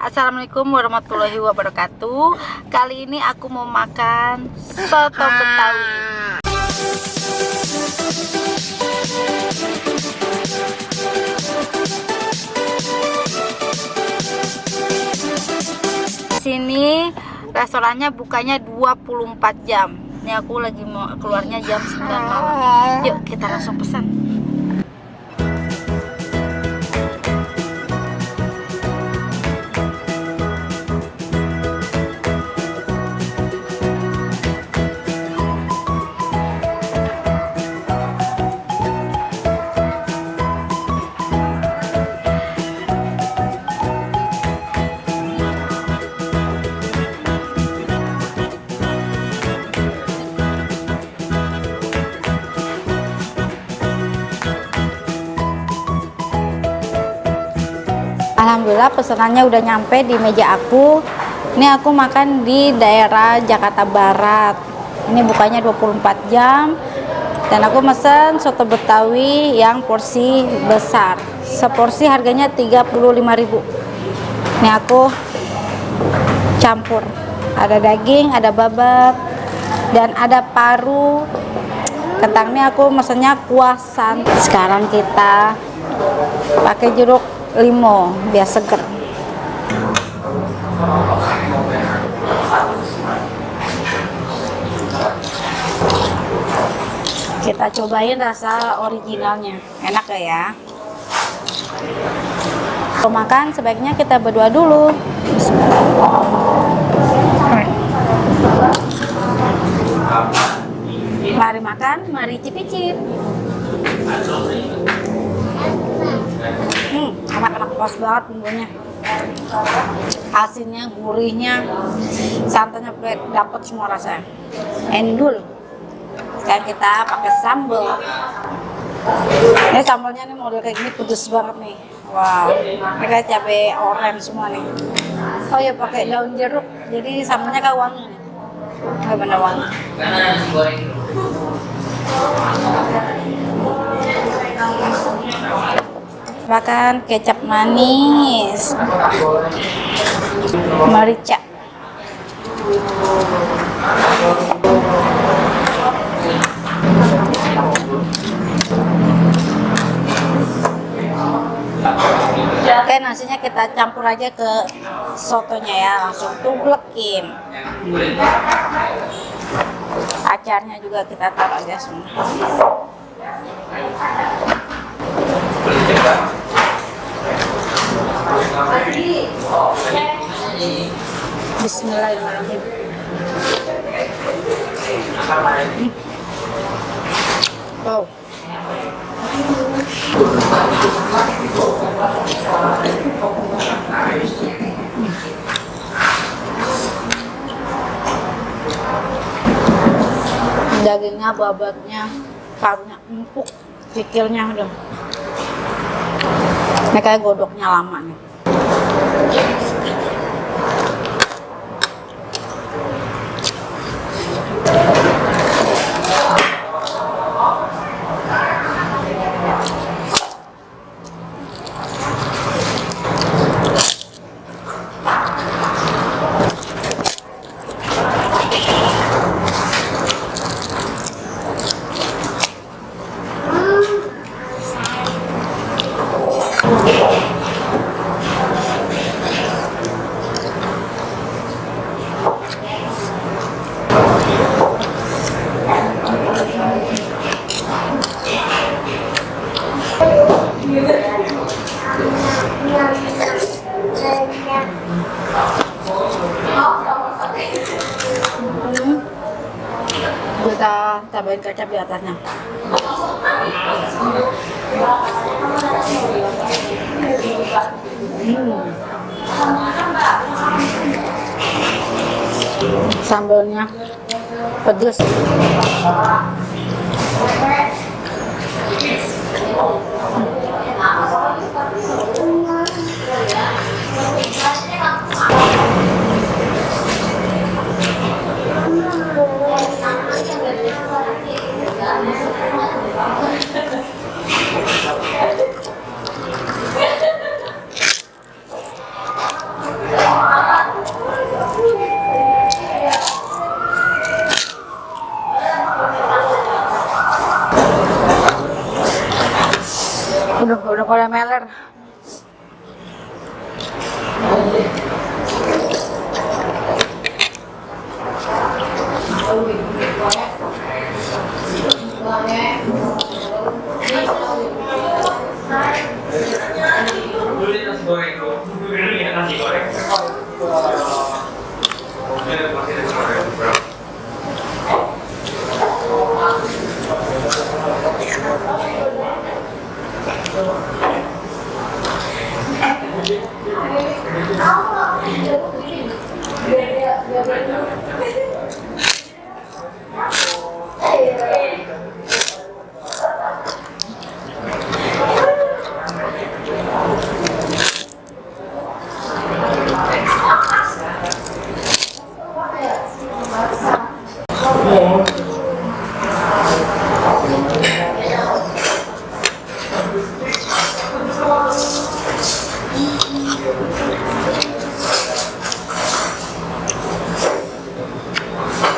Assalamualaikum warahmatullahi wabarakatuh. Kali ini aku mau makan soto Betawi. Sini restorannya bukanya 24 jam. Ini aku lagi mau keluarnya jam 9 malam. Yuk kita langsung pesan. Alhamdulillah pesanannya udah nyampe di meja aku. Ini aku makan di daerah Jakarta Barat. Ini bukanya 24 jam. Dan aku mesen soto Betawi yang porsi besar. Seporsi harganya 35.000. Ini aku campur. Ada daging, ada babat, dan ada paru. Kentang ini aku mesennya kuah santan. Sekarang kita pakai jeruk limau biar seger. Kita cobain rasa originalnya, enak ya. Kalau makan sebaiknya kita berdua dulu. Mari makan, mari cicip-cicip. Enak-enak, pas banget bumbunya, asinnya, gurihnya, santannya dapat semua rasanya, endul. Sekarang kita pakai sambal. Ini sambalnya nih model kayak gini pedes banget nih. Wow, pakai cabai orange semua nih. Oh ya, pakai daun jeruk, jadi sambalnya kayak wangi nih. Kayak bener wangi. Makan kecap manis, merica, oke, nasinya kita campur aja ke sotonya ya, langsung tublekin. Acarnya juga kita taruh aja semua. Bismillahirrahmanirrahim. Wow. Dagingnya, babatnya, parunya empuk, kikilnya udah. Ini kayak godoknya lama nih. Kita tambahin kecap di atasnya. Sambalnya pedas. udah pada meler.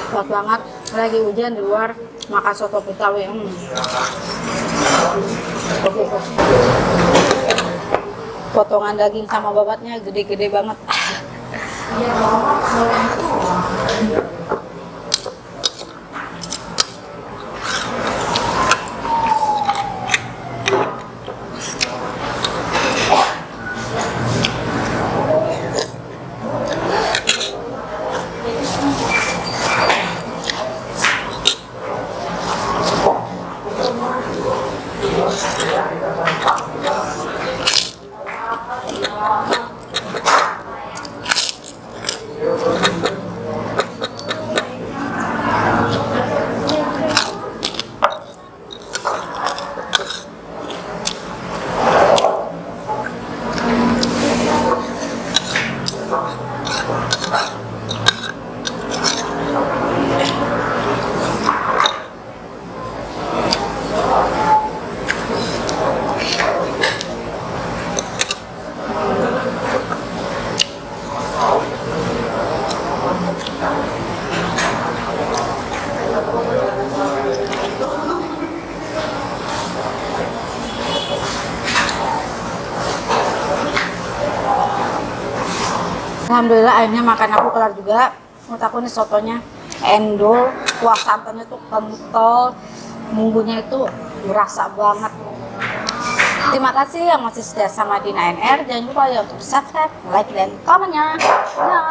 Pas banget, lagi hujan di luar, makan soto Betawi. Potongan daging sama babatnya gede-gede banget. Alhamdulillah akhirnya makan aku kelar juga. Menurut aku nih sotonya endol, kuah santannya tuh kental, bumbunya itu berasa banget. Terima kasih yang masih setia sama di 9R. Jangan lupa ya untuk subscribe, like, dan komennya. Nah.